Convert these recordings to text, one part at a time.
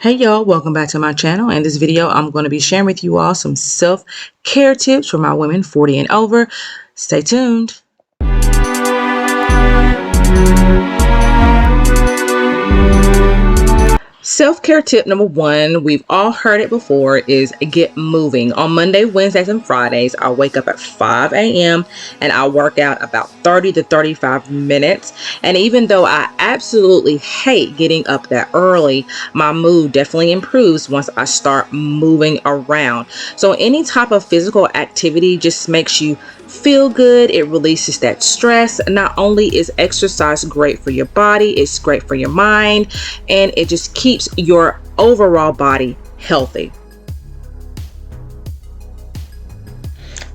Hey y'all, welcome back to my channel. In this video, I'm going to be sharing with you all some self-care tips for my women 40 and over. Stay tuned. Self-care tip number one, we've all heard it before, is get moving. On Monday, Wednesdays, and Fridays, I wake up at 5 a.m. and I work out about 30 to 35 minutes. And even though I absolutely hate getting up that early, my mood definitely improves once I start moving around. So any type of physical activity just makes you feel good. It releases that stress. Not only is exercise great for your body, it's great for your mind, and it just keeps your overall body healthy.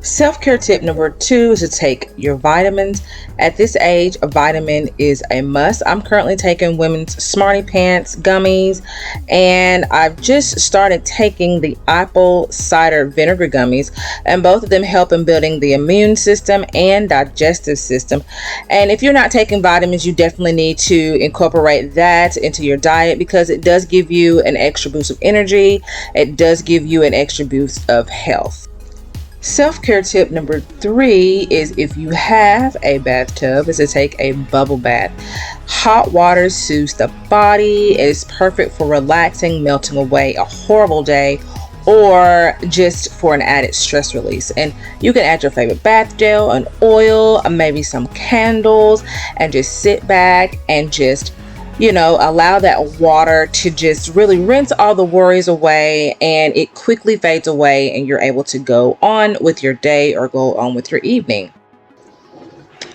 Self-care tip number two is to take your vitamins. At this age, a vitamin is a must. I'm currently taking Women's Smarty Pants gummies, and I've just started taking the apple cider vinegar gummies, and both of them help in building the immune system and digestive system. And if you're not taking vitamins, you definitely need to incorporate that into your diet because it does give you an extra boost of energy. It does give you an extra boost of health. Self-care tip number three is if you have a bathtub, is to take a bubble bath. Hot water soothes the body. It is perfect for relaxing, melting away a horrible day, or just for an added stress release. And you can add your favorite bath gel, an oil, maybe some candles, and just sit back and just allow that water to just really rinse all the worries away, and it quickly fades away and you're able to go on with your day or go on with your evening.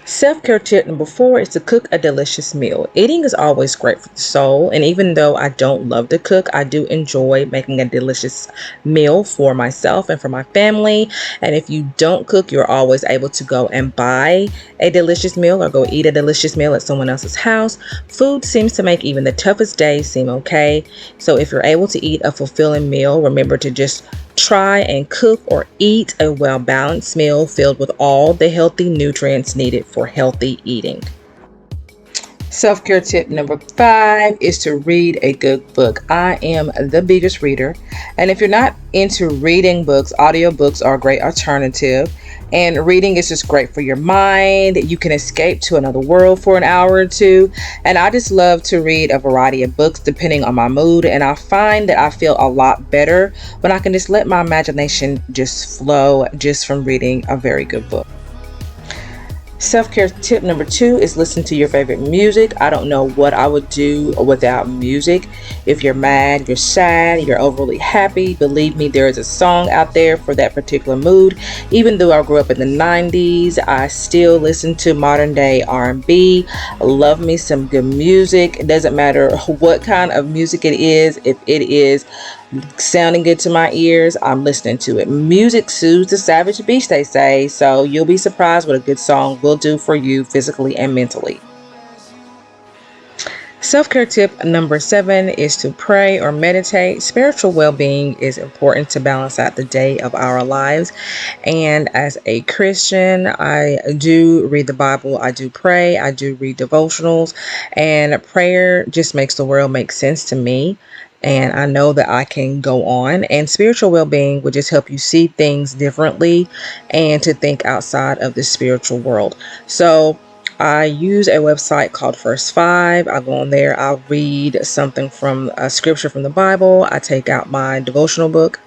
Self-care tip number four is to cook a delicious meal. Eating is always great for the soul, and even though I don't love to cook, I do enjoy making a delicious meal for myself and for my family. And if you don't cook, you're always able to go and buy a delicious meal or go eat a delicious meal at someone else's house. Food seems to make even the toughest days seem okay. So if you're able to eat a fulfilling meal, remember to just try and cook or eat a well-balanced meal filled with all the healthy nutrients needed for healthy eating. Self-care tip number five is to read a good book. I am the biggest reader, and if you're not into reading books, audiobooks are a great alternative. And reading is just great for your mind. You can escape to another world for an hour or two. And I just love to read a variety of books depending on my mood. And I find that I feel a lot better when I can just let my imagination just flow just from reading a very good book. Self-care tip number two is listen to your favorite music. I don't know what I would do without music. If you're mad, you're sad, you're overly happy, believe me, there is a song out there for that particular mood. Even though I grew up in the 90s, I still listen to modern day R&B. I love me some good music. It doesn't matter what kind of music it is. If it is sounding good to my ears, I'm listening to it. Music soothes the savage beast, they say, so you'll be surprised what a good song will do for you physically and mentally. Self-care tip number seven is to pray or meditate. Spiritual well-being is important to balance out the day of our lives. And as a Christian, I do read the Bible, I do pray, I do read devotionals, and prayer just makes the world make sense to me. And I know that I can go on, and spiritual well-being would just help you see things differently and to think outside of the spiritual world. So I use a website called First Five. I go on there, I'll read something from a scripture from the Bible. I take out my devotional book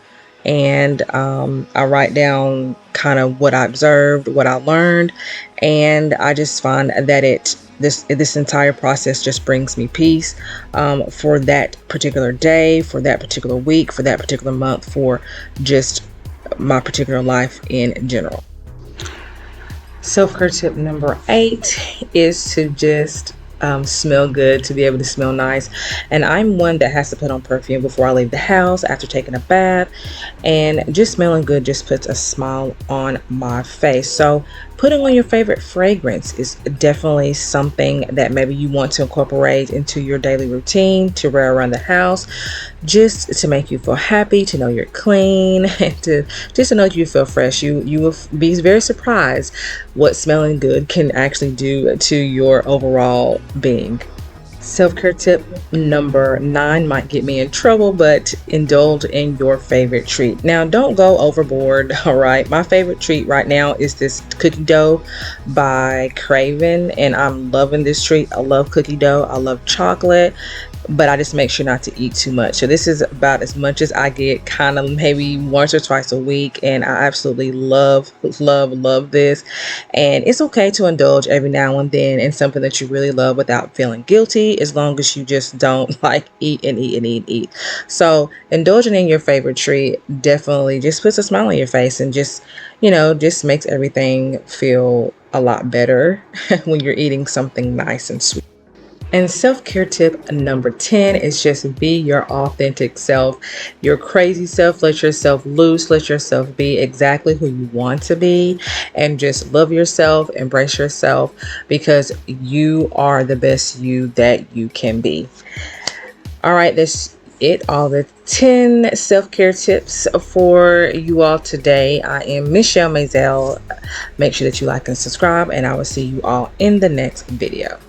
and I write down kind of what I observed, what I learned, and I just find that this entire process just brings me peace for that particular day, for that particular week, for that particular month, for just my particular life in general. Self-care tip number 8 is to just smell good, to be able to smell nice. And I'm one that has to put on perfume before I leave the house, after taking a bath, and just smelling good just puts a smile on my face. So putting on your favorite fragrance is definitely something that maybe you want to incorporate into your daily routine to wear around the house, just to make you feel happy, to know you're clean, and to know you feel fresh. You will be very surprised what smelling good can actually do to your overall being. Self-care tip number 9 might get me in trouble, but indulge in your favorite treat. Now, don't go overboard, all right? My favorite treat right now is this cookie dough by Craven, and I'm loving this treat. I love cookie dough. I love chocolate, but I just make sure not to eat too much. So this is about as much as I get, kind of maybe once or twice a week, and I absolutely love this. And it's okay to indulge every now and then in something that you really love without feeling guilty, as long as you just don't like eat and eat and eat and eat. So indulging in your favorite treat definitely just puts a smile on your face, and just, just makes everything feel a lot better when you're eating something nice and sweet. And self-care tip number 10 is just be your authentic self, your crazy self. Let yourself loose, let yourself be exactly who you want to be, and just love yourself, embrace yourself, because you are the best you that you can be. All right, that's it. All the 10 self-care tips for you all today. I am Michele Mazelle. Make sure that you like and subscribe, and I will see you all in the next video.